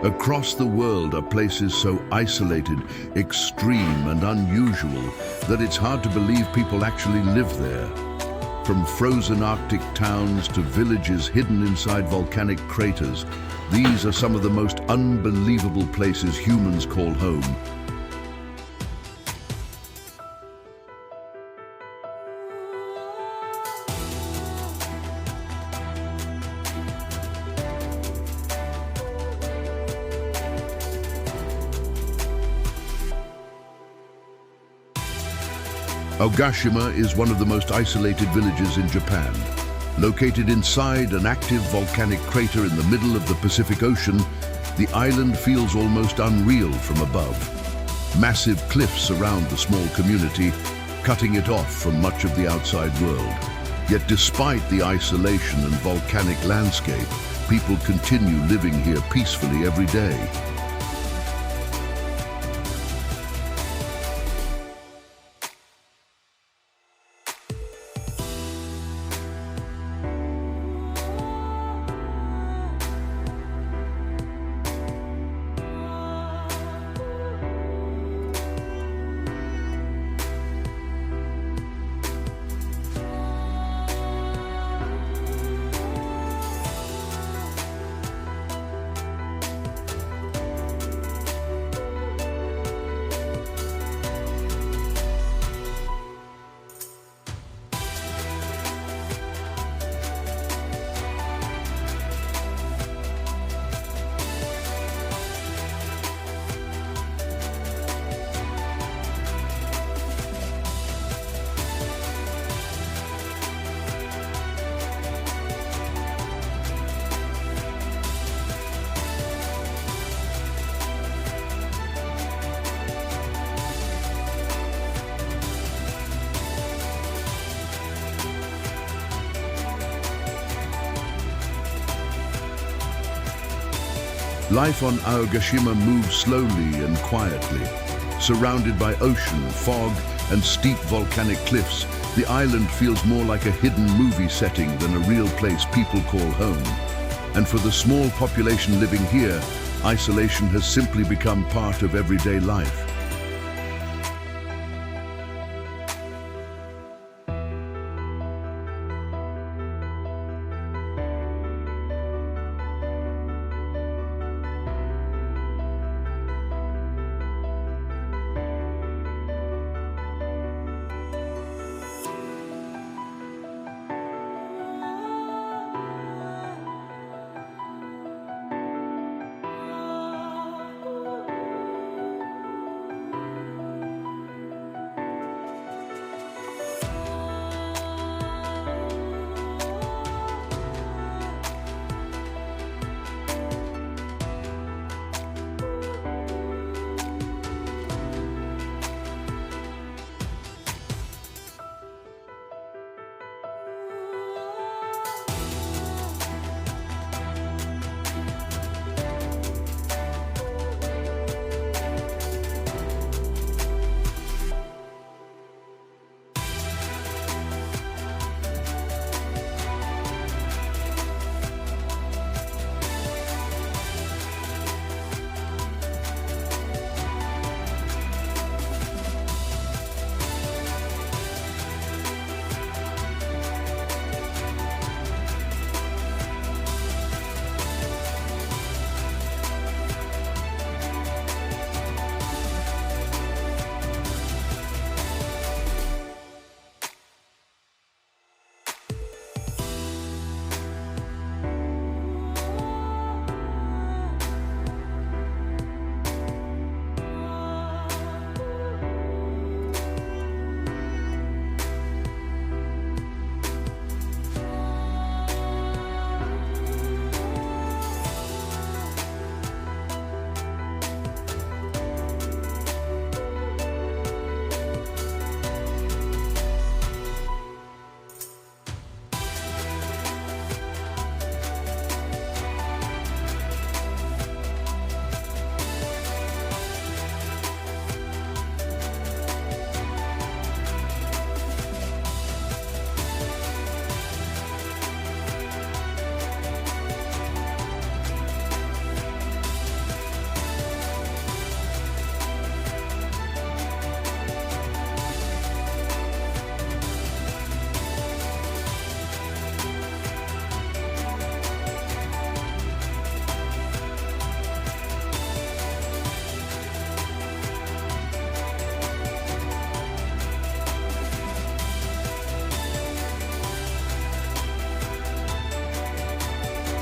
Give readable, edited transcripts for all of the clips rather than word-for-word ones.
Across the world are places so isolated, extreme and unusual that it's hard to believe people actually live there. From frozen Arctic towns to villages hidden inside volcanic craters, these are some of the most unbelievable places humans call home. Aogashima is one of the most isolated villages in Japan. Located inside an active volcanic crater in the middle of the Pacific Ocean, the island feels almost unreal from above. Massive cliffs surround the small community, cutting it off from much of the outside world. Yet despite the isolation and volcanic landscape, people continue living here peacefully every day. Life on Aogashima moves slowly and quietly. Surrounded by ocean, fog, and steep volcanic cliffs, the island feels more like a hidden movie setting than a real place people call home. And for the small population living here, isolation has simply become part of everyday life.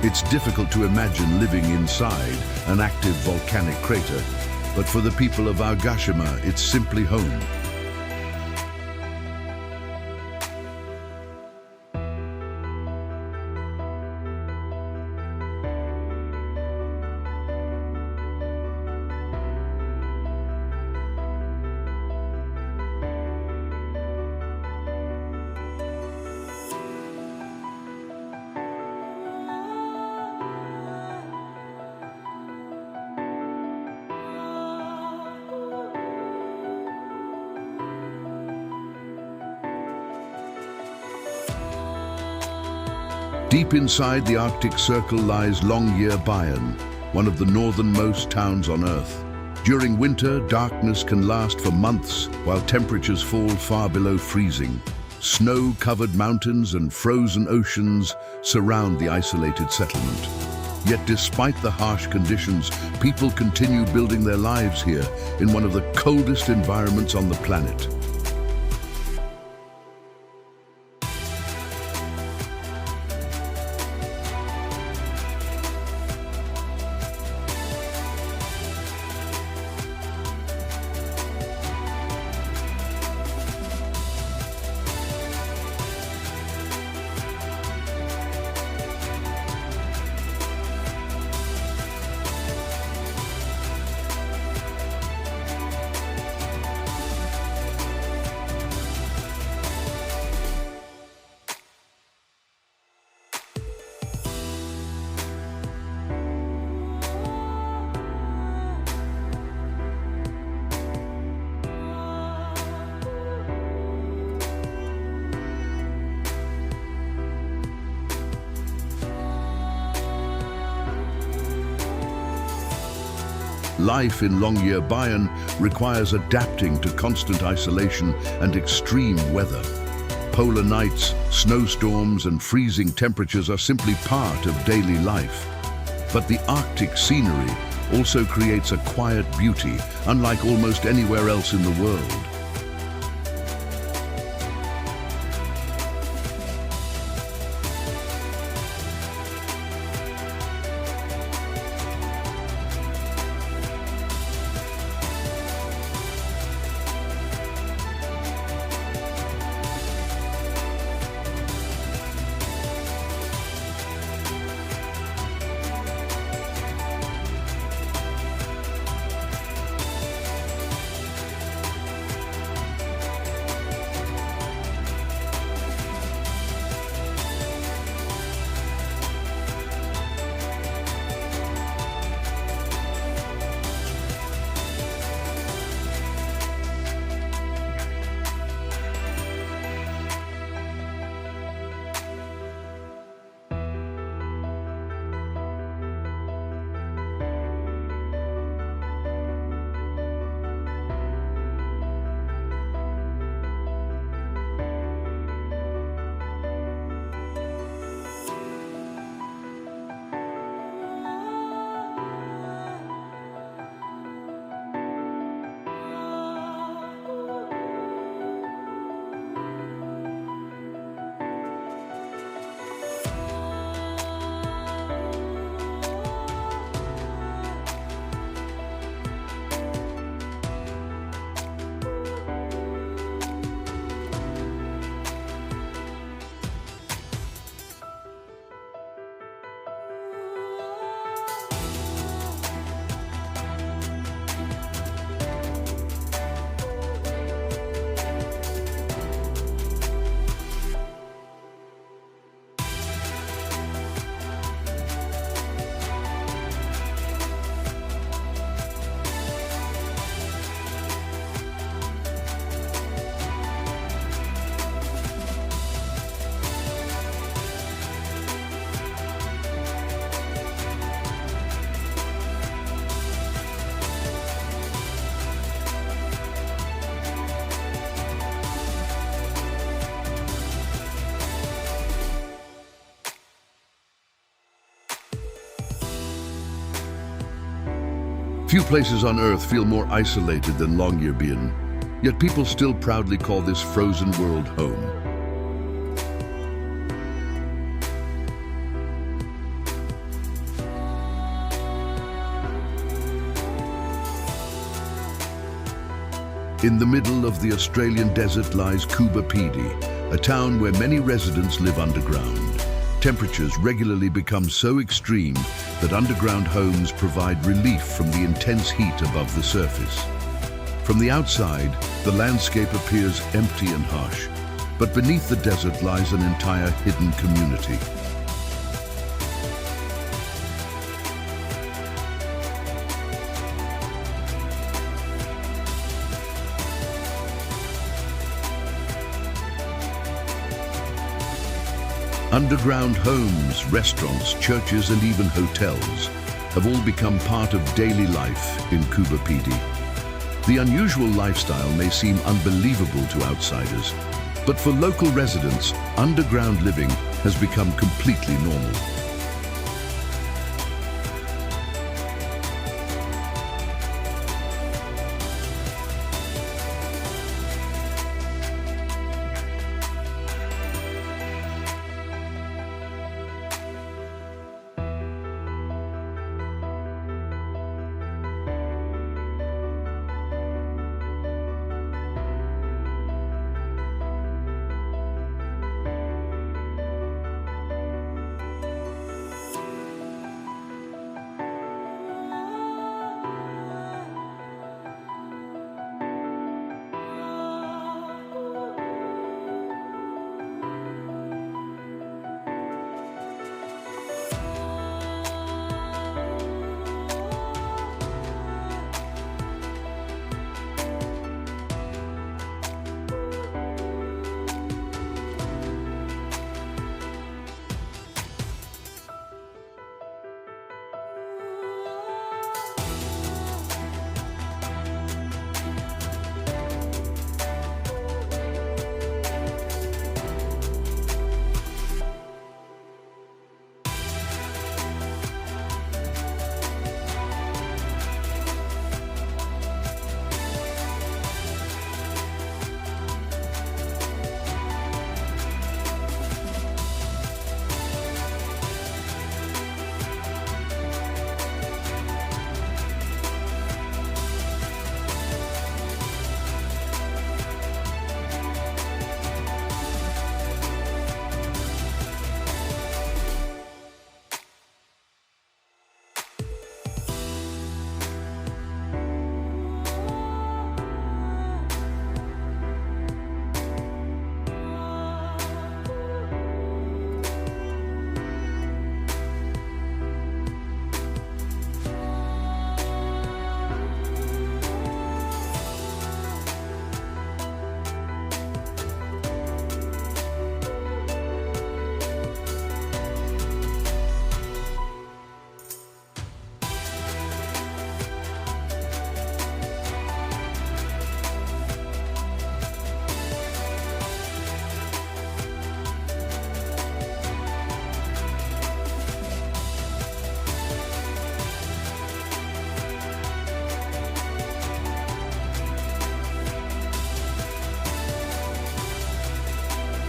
It's difficult to imagine living inside an active volcanic crater, but for the people of Aogashima, it's simply home. Deep inside the Arctic Circle lies Longyearbyen, one of the northernmost towns on Earth. During winter, darkness can last for months while temperatures fall far below freezing. Snow-covered mountains and frozen oceans surround the isolated settlement. Yet despite the harsh conditions, people continue building their lives here in one of the coldest environments on the planet. Life in Longyearbyen requires adapting to constant isolation and extreme weather. Polar nights, snowstorms, and freezing temperatures are simply part of daily life. But the Arctic scenery also creates a quiet beauty, unlike almost anywhere else in the world. Few places on Earth feel more isolated than Longyearbyen, yet people still proudly call this frozen world home. In the middle of the Australian desert lies Coober, Pedy, a town where many residents live underground. Temperatures regularly become so extreme that underground homes provide relief from the intense heat above the surface. From the outside, the landscape appears empty and harsh, but beneath the desert lies an entire hidden community. Underground homes, restaurants, churches, and even hotels have all become part of daily life in Coober, Pedy. The unusual lifestyle may seem unbelievable to outsiders, but for local residents, underground living has become completely normal.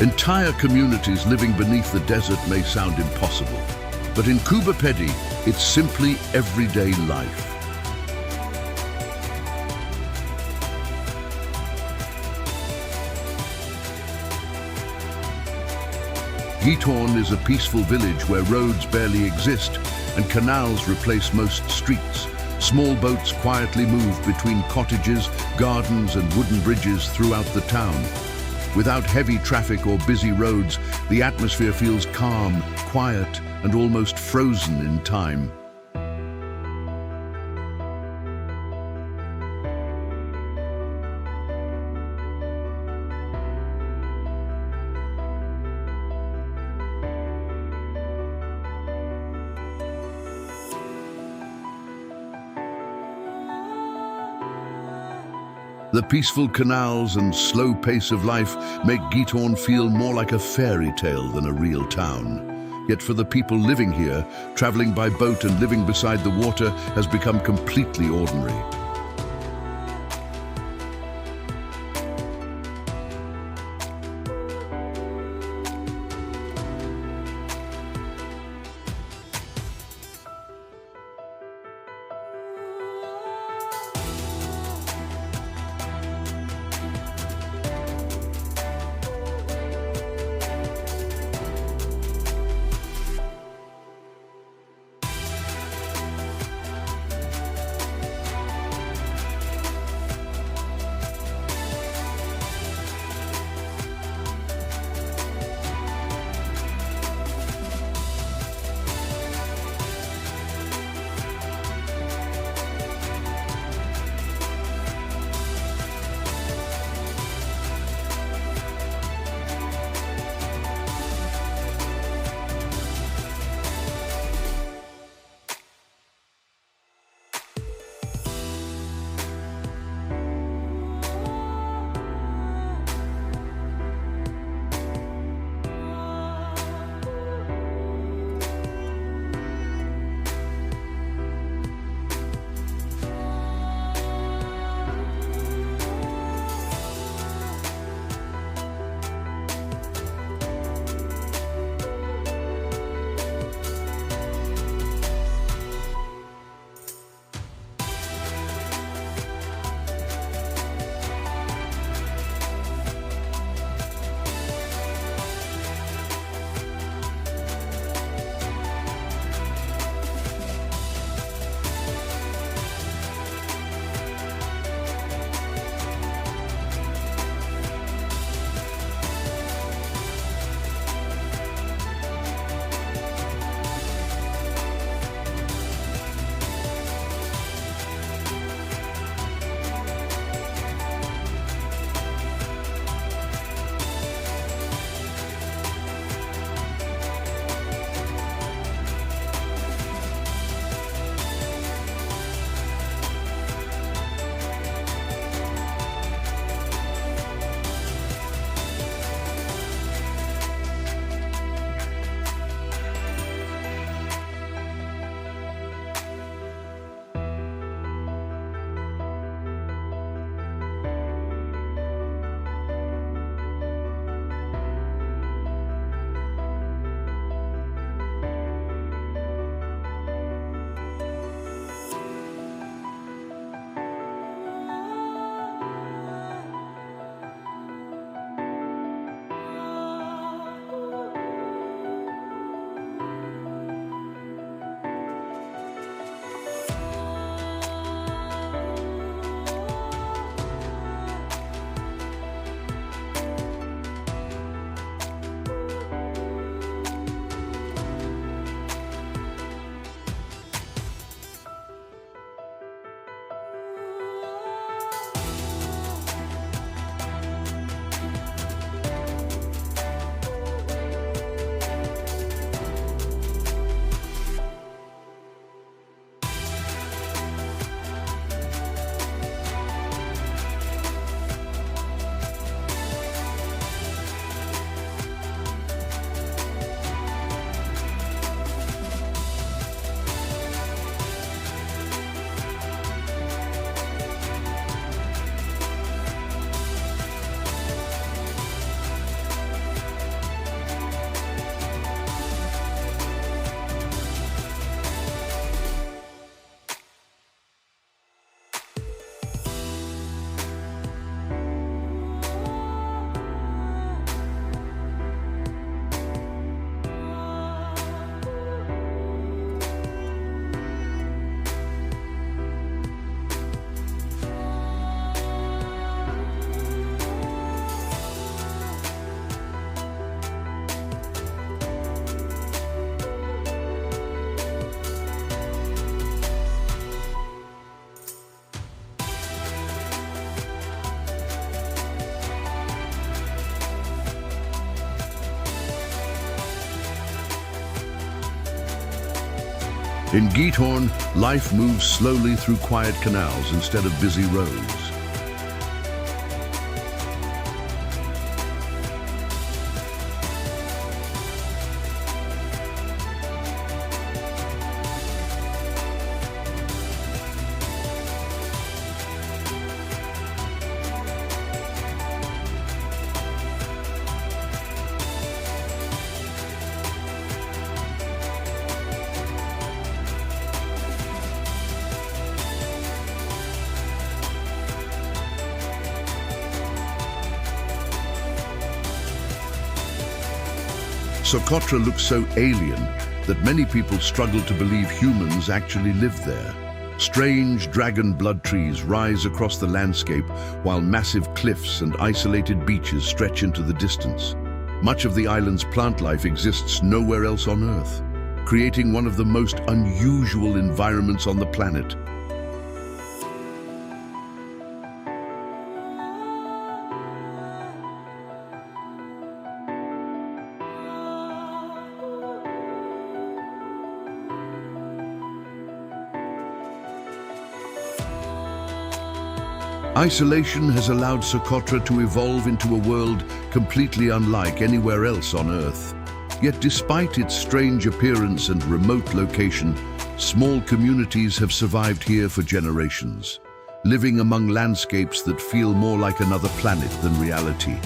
Entire communities living beneath the desert may sound impossible, but in Coober, Pedy, it's simply everyday life. Giethoorn is a peaceful village where roads barely exist and canals replace most streets. Small boats quietly move between cottages, gardens, and wooden bridges throughout the town. Without heavy traffic or busy roads, the atmosphere feels calm, quiet, and almost frozen in time. The peaceful canals and slow pace of life make Giethoorn feel more like a fairy tale than a real town. Yet for the people living here, traveling by boat and living beside the water has become completely ordinary. In Giethoorn, life moves slowly through quiet canals instead of busy roads. Socotra looks so alien that many people struggle to believe humans actually live there. Strange dragon blood trees rise across the landscape while massive cliffs and isolated beaches stretch into the distance. Much of the island's plant life exists nowhere else on Earth, creating one of the most unusual environments on the planet. Isolation has allowed Socotra to evolve into a world completely unlike anywhere else on Earth. Yet despite its strange appearance and remote location, small communities have survived here for generations, living among landscapes that feel more like another planet than reality.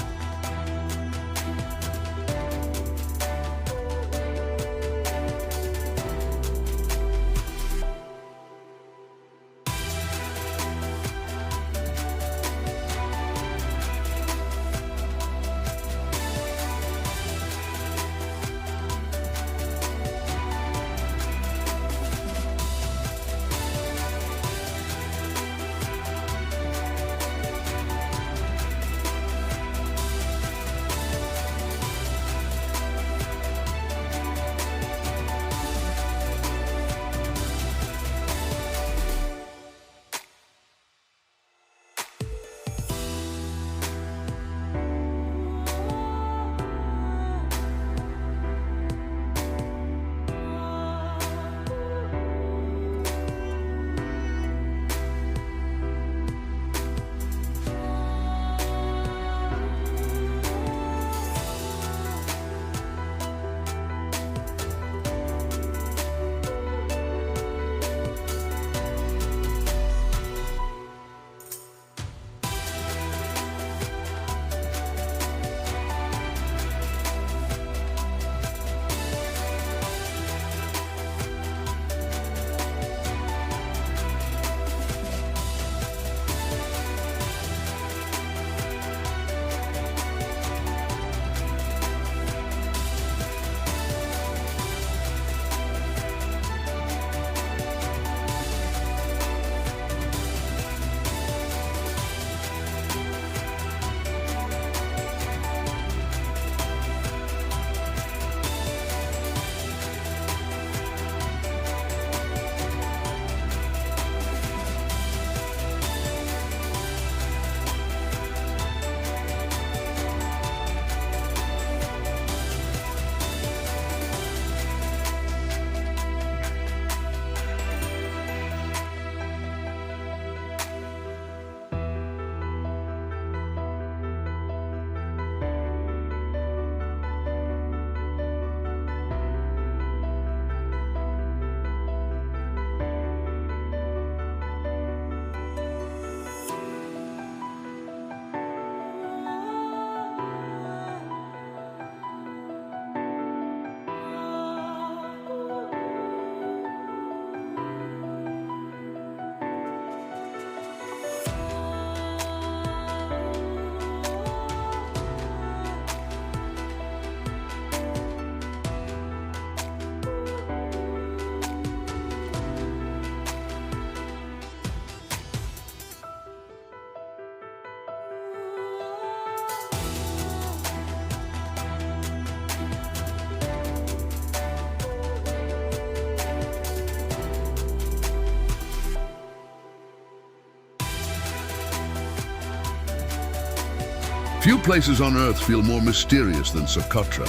Few places on Earth feel more mysterious than Socotra,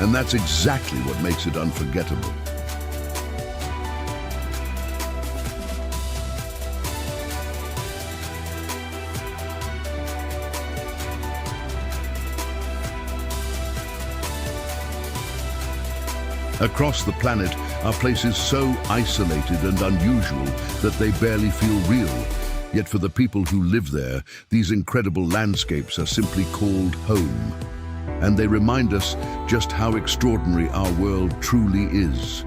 and that's exactly what makes it unforgettable. Across the planet are places so isolated and unusual that they barely feel real. Yet for the people who live there, these incredible landscapes are simply called home. And they remind us just how extraordinary our world truly is.